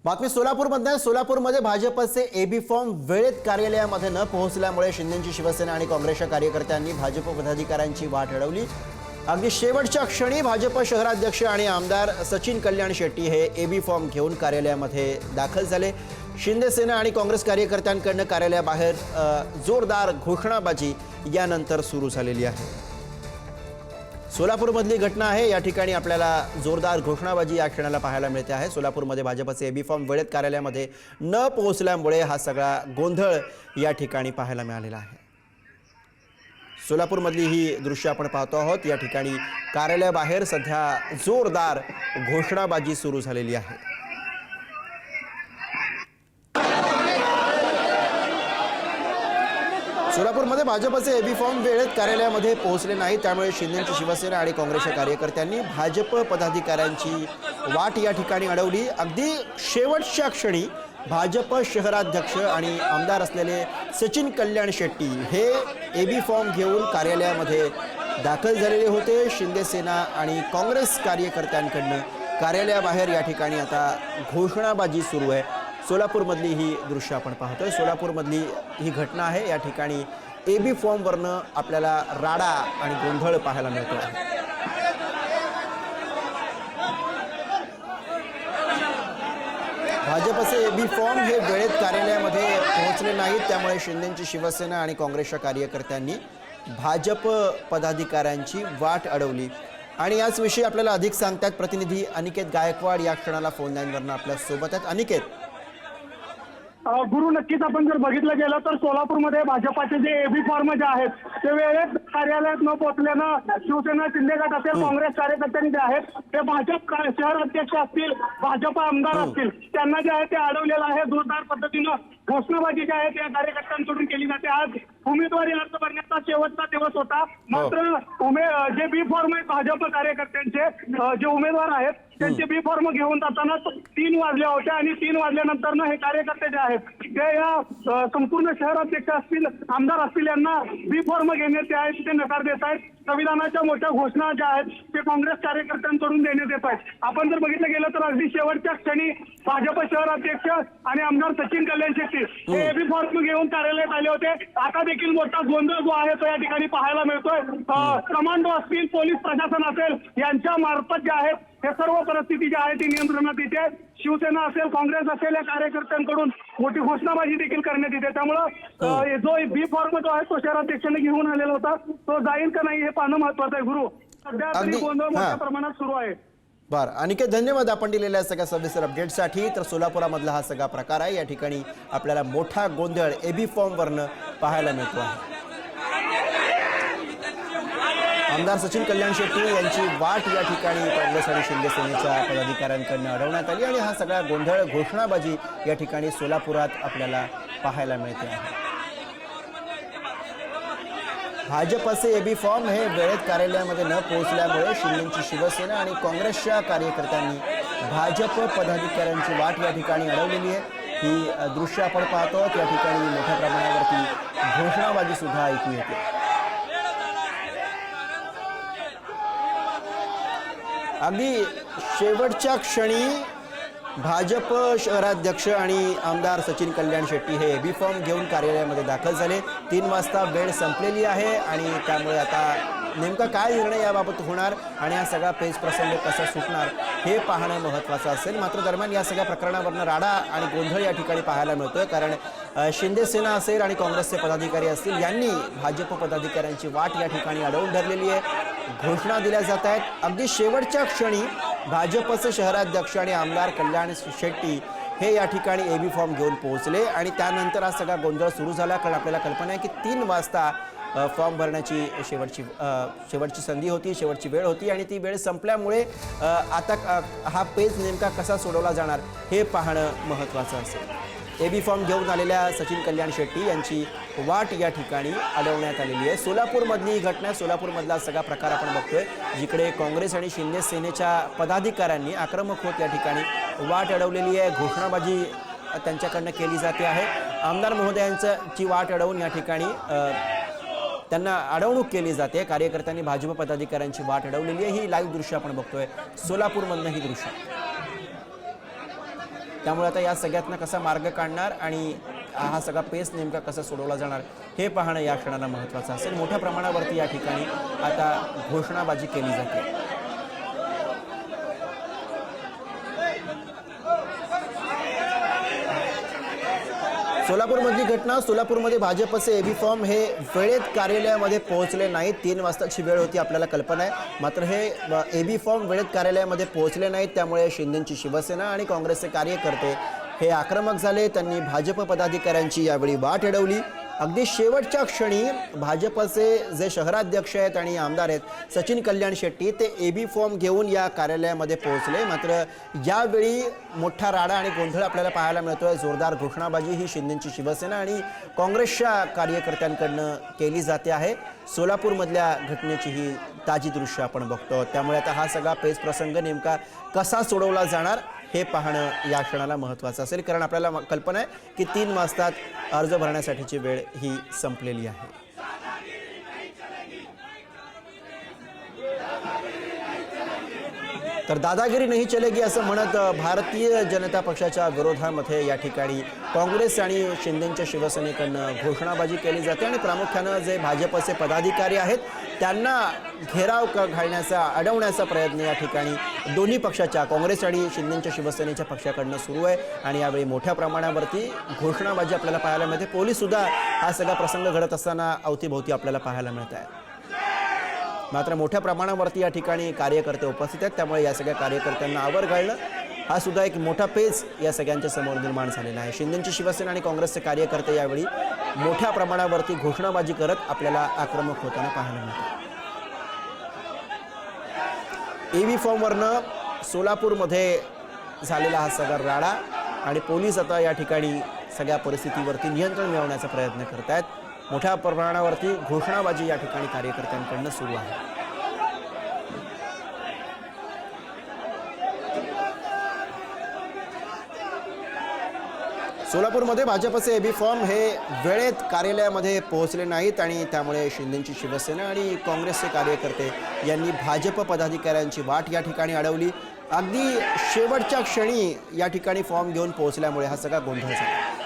बातमी सोलापूरमधल्या सोलापूरमध्ये भाजपचे एबी फॉर्म वेळेत कार्यालयामध्ये न पोहोचल्यामुळे शिंदेची शिवसेना आणि काँग्रेसच्या कार्यकर्त्यांनी भाजप पदाधिकाऱ्यांची वाट अडवली। अगदी शेवटच्या क्षणी भाजप शहराध्यक्ष आणि आमदार सचिन कल्याण शेट्टी हे एबी फॉर्म घेऊन कार्यालयामध्ये दाखल झाले। शिंदे सेना आणि काँग्रेस कार्यकर्त्यांकडून कार्यालयाबाहेर जोरदार घोषणाबाजी यानंतर सुरू झालेली आहे। सोलापूरमधली घटना आहे। या ठिकाणी आपल्याला जोरदार घोषणाबाजी या क्षणाला पाहायला मिळते आहे। सोलापूरमध्ये भाजपचे एबी फॉर्म वेळेत कार्यालयामध्ये न पोहोचल्यामुळे हा सगळा गोंधळ या ठिकाणी पाहायला मिळालेला आहे। सोलापूरमधली ही दृश्य आपण पाहतो आहोत। या ठिकाणी कार्यालयाबाहेर सध्या जोरदार घोषणाबाजी सुरू झालेली आहे। सोलापूरमध्ये भाजपचे एबी फॉर्म वेळेत कार्यालयामध्ये पोहोचले नाही, त्यामुळे शिंदेची शिवसेना आणि काँग्रेसच्या कार्यकर्त्यांनी भाजप पदाधिकाऱ्यांची वाट या ठिकाणी अडवली। अगदी शेवटच्या क्षणी भाजप शहराध्यक्ष आणि आमदार असलेले सचिन कल्याण शेट्टी हे एबी फॉर्म घेऊन कार्यालयामध्ये दाखल झालेले होते। शिंदे सेना आणि काँग्रेस कार्यकर्त्यांकडून कार्यालयाबाहेर या ठिकाणी आता घोषणाबाजी सुरू आहे। सोलापूरमधली ही दृश्य आपण पाहतोय। सोलापूरमधली ही घटना आहे। या ठिकाणी एबी फॉर्मवरनं आपल्याला राडा आणि गोंधळ पाहायला मिळतो आहे। भाजपचे एबी फॉर्म हे वेळेत कार्यालयामध्ये पोहोचले नाहीत, त्यामुळे शिंदेची शिवसेना आणि काँग्रेसच्या कार्यकर्त्यांनी भाजप पदाधिकाऱ्यांची वाट अडवली। आणि याच विषयी आपल्याला अधिक सांगतात प्रतिनिधी अनिकेत गायकवाड या क्षणाला फोन लाईनवरनं आपल्या सोबत आहेत। अनिकेत, गुरु, नक्कीच आपण जर बघितलं गेलं तर सोलापूरमध्ये भाजपाचे जे एबी फॉर्म जे आहेत ते वेळेत कार्यालयात न पोहोचल्यानं शिवसेना शिंदे गट असेल, काँग्रेस कार्यकर्त्यांनी जे आहेत ते भाजप शहर अध्यक्ष असतील, भाजप आमदार असतील, त्यांना जे आहे ते अडवलेलं आहे। जोरदार पद्धतीनं घोषणाबाजी जी आहे त्या कार्यकर्त्यांकडून केली जाते। आज उमेदवारी अर्ज भरण्याचा शेवटचा दिवस होता, मात्र जे बी फॉर्म आहेत भाजप कार्यकर्त्यांचे जे उमेदवार आहेत त्यांचे बी फॉर्म घेऊन जाताना 3 वाजल्या होत्या आणि 3 वाजल्यानंतर हे कार्यकर्ते जे आहेत ते या संपूर्ण शहर अध्यक्ष असतील, आमदार असतील यांना बी फॉर्म घेण्यात जे आहेत ते नकार देत आहेत। संविधानाच्या मोठ्या घोषणा ज्या आहेत ते काँग्रेस कार्यकर्त्यांकडून देण्यात येत आहेत। आपण जर बघितलं गेलं तर अगदी शेवटच्या क्षणी भाजप शहर अध्यक्ष आणि आमदार सचिन कल्याण शेट्टी हे एबी फॉर्म घेऊन कार्यालयात आले होते। आता देखील मोठा गोंधळ जो आहे तो या ठिकाणी पाहायला मिळतोय। कमांडो असतील, पोलीस प्रशासन असेल यांच्या मार्फत जे आहेत हे सर्व परिस्थिती जी आहे ती नियंत्रणात येते। शिवसेना असेल, काँग्रेस असेल या कार्यकर्त्यांकडून मोठी घोषणाबाजी देखील करण्यात येते। त्यामुळं जो बी फॉर्म जो आहे तो शहराध्यक्षांनी घेऊन आलेला होता तो जाईल का नाही हे पाहणं महत्वाचं आहे। गुरु, सध्या तरी गोंधळ मोठ्या प्रमाणात सुरू आहे। बरं अनिकेत, धन्यवाद आपण दिलेल्या सगळ्या सविस्तर अपडेटसाठी। तर सोलापुरामधला हा सगळा प्रकार आहे। या ठिकाणी आपल्याला मोठा गोंधळ एबी फॉर्मवरनं पाहायला मिळतो आहे। आमदार सचिन कल्याण शेट्टी यांची वाट या ठिकाणी काँग्रेस आणि शिंदे सेनेच्या पदाधिकाऱ्यांकडून अडवण्यात आली आणि हा सगळा गोंधळ घोषणाबाजी या ठिकाणी सोलापुरात आपल्याला पाहायला मिळते आहे। भाजपचे एबी फॉर्म हे वेळेत कार्यालयामध्ये न पोहोचल्यामुळे शिंदेची शिवसेना आणि काँग्रेसच्या कार्यकर्त्यांनी भाजप पदाधिकाऱ्यांची वाट या ठिकाणी अडवलेली आहे। ही दृश्य आपण पाहतो। या ठिकाणी मोठ्या प्रमाणावरती घोषणाबाजी सुद्धा ऐकू येते। अगदी शेवटच्या क्षणी भाजप शहराध्यक्ष आणि आमदार सचिन कल्याण शेट्टी हे एबी फॉर्म घेऊन कार्यालयामध्ये दाखल झाले। 3 वाजता वेळ संपलेली आहे आणि त्यामुळे आता नेमका काय निर्णय याबाबत होणार आणि हा सगळा पेच प्रसंग कसा सुटणार हे पाहणं महत्त्वाचं असेल। मात्र दरम्यान या सगळ्या प्रकरणावरनं राडा आणि गोंधळ या ठिकाणी पाहायला मिळतोय, कारण शिंदे सेना असेल आणि काँग्रेसचे पदाधिकारी असतील यांनी भाजप पदाधिकाऱ्यांची वाट या ठिकाणी अडवून धरलेली आहे। घोषणा दिल्या जात आहेत। अगदी शेवटच्या क्षणी भाजपचे शहराध्यक्ष आणि आमदार कल्याण शेट्टी हे या ठिकाणी एबी फॉर्म घेऊन पोहोचले आणि त्यानंतर हा सगळा गोंधळ सुरू झाला, कारण आपल्याला कल्पना आहे की 3 वाजता फॉर्म भरण्याची शेवटची संधी होती, शेवटची वेळ होती आणि ती वेळ संपल्यामुळे आता हा पेच नेमका कसा सोडवला जाणार हे पाहणं महत्त्वाचं असेल। एबी फॉर्म घेऊन आलेल्या सचिन कल्याण शेट्टी यांची वाट या ठिकाणी अडवण्यात आलेली आहे। सोलापूरमधली ही घटना, सोलापूरमधला सगळा प्रकार आपण बघतोय, जिकडे काँग्रेस आणि शिंदे सेनेच्या पदाधिकाऱ्यांनी आक्रमक होत या ठिकाणी वाट अडवलेली आहे। घोषणाबाजी त्यांच्याकडनं केली जाते आहे। आमदार महोदयांची वाट अडवून या ठिकाणी त्यांना अडवणूक केली जाते। कार्यकर्त्यांनी भाजप पदाधिकाऱ्यांची वाट अडवलेली आहे। ही लाईव्ह दृश्य आपण बघतोय सोलापूरमधनं ही दृश्य। त्यामुळे आता या सगळ्यातनं कसा मार्ग काढणार आणि हा सगळा पेच नेमका कसा सोडवला जाणार हे पाहणं या क्षणाला महत्त्वाचं असेल. मोठ्या प्रमाणावरती या ठिकाणी आता घोषणाबाजी केली जाते. सोलापूरमधली घटना. सोलापूरमध्ये भाजपचे एबी फॉर्म हे वेळेत कार्यालयामध्ये पोहोचले नाहीत. 3 वाजताची वेळ होती, आपल्याला कल्पना आहे. मात्र हे एबी फॉर्म वेळेत कार्यालयामध्ये पोहोचले नाहीत, त्यामुळे शिंदेची शिवसेना आणि काँग्रेसचे कार्यकर्ते हे आक्रमक झाले. त्यांनी भाजप पदाधिकाऱ्यांची यावेळी वाट अडवली. अगदी शेवटच्या क्षणी भाजपचे जे शहराध्यक्ष आहेत आणि आमदार आहेत सचिन कल्याण शेट्टी, ते एबी फॉर्म घेऊन या कार्यालयामध्ये पोहोचले. मात्र यावेळी मोठा राडा आणि गोंधळ आपल्याला पाहायला मिळतोय. जोरदार घोषणाबाजी ही शिंदेची शिवसेना आणि काँग्रेसच्या कार्यकर्त्यांकडनं केली जाते आहे. सोलापूरमधल्या घटनेची ही ताजी दृश्य आपण बघतो. त्यामुळे आता हा सगळा पेच प्रसंग नेमका कसा सोडवला जाणार हे पाहणं या क्षणाला महत्त्वाचं असेल. कारण आपल्याला कल्पना आहे की 3 वाजता अर्ज भरण्यासाठीची वेळ ही संपलेली आहे. तर दादागिरी नाही चलेगी असं म्हणत भारतीय जनता पक्षाच्या विरोधामध्ये या ठिकाणी काँग्रेस आणि शिंदेच्या शिवसेनेकडनं घोषणाबाजी केली जाते आणि प्रामुख्यानं जे भाजपचे पदाधिकारी आहेत त्यांना घेराव घालण्याचा, अडवण्याचा प्रयत्न या ठिकाणी दोन्ही पक्षाच्या, काँग्रेस आणि शिंदेच्या शिवसेनेच्या पक्षाकडनं सुरू आहे. आणि यावेळी मोठ्या प्रमाणावरती घोषणाबाजी आपल्याला पाहायला मिळते. पोलीससुद्धा हा सगळा प्रसंग घडत असताना अवतीभोवती आपल्याला पाहायला मिळत आहे. मात्र मोठ्या प्रमाणावरती या ठिकाणी कार्यकर्ते उपस्थित आहेत, त्यामुळे या सगळ्या कार्यकर्त्यांना आवर घालणं हा सुद्धा एक मोठा पेच या सगळ्यांच्या समोर निर्माण झालेला आहे. शिंदेची शिवसेना आणि काँग्रेसचे कार्यकर्ते यावेळी मोठ्या प्रमाणावरती घोषणाबाजी करत आपल्याला आक्रमक होताना पाहायला मिळतात. एबी फॉर्मवरनं सोलापूरमध्ये झालेला हा सगळा राडा आणि पोलीस आता या ठिकाणी सगळ्या परिस्थितीवरती नियंत्रण मिळवण्याचा प्रयत्न करत आहेत. मोठ्या प्रमाणावरती घोषणाबाजी या ठिकाणी कार्यकर्त्यांकडनं सुरू आहे. सोलापूरमध्ये भाजपचे एबी फॉर्म हे वेळेत कार्यालयामध्ये पोहोचले नाहीत आणि त्यामुळे शिंदेची शिवसेना आणि काँग्रेसचे कार्यकर्ते यांनी भाजप पदाधिकाऱ्यांची वाट या ठिकाणी अडवली. अगदी शेवटच्या क्षणी या ठिकाणी फॉर्म घेऊन पोहोचल्यामुळे हा सगळा गोंधळ झाला.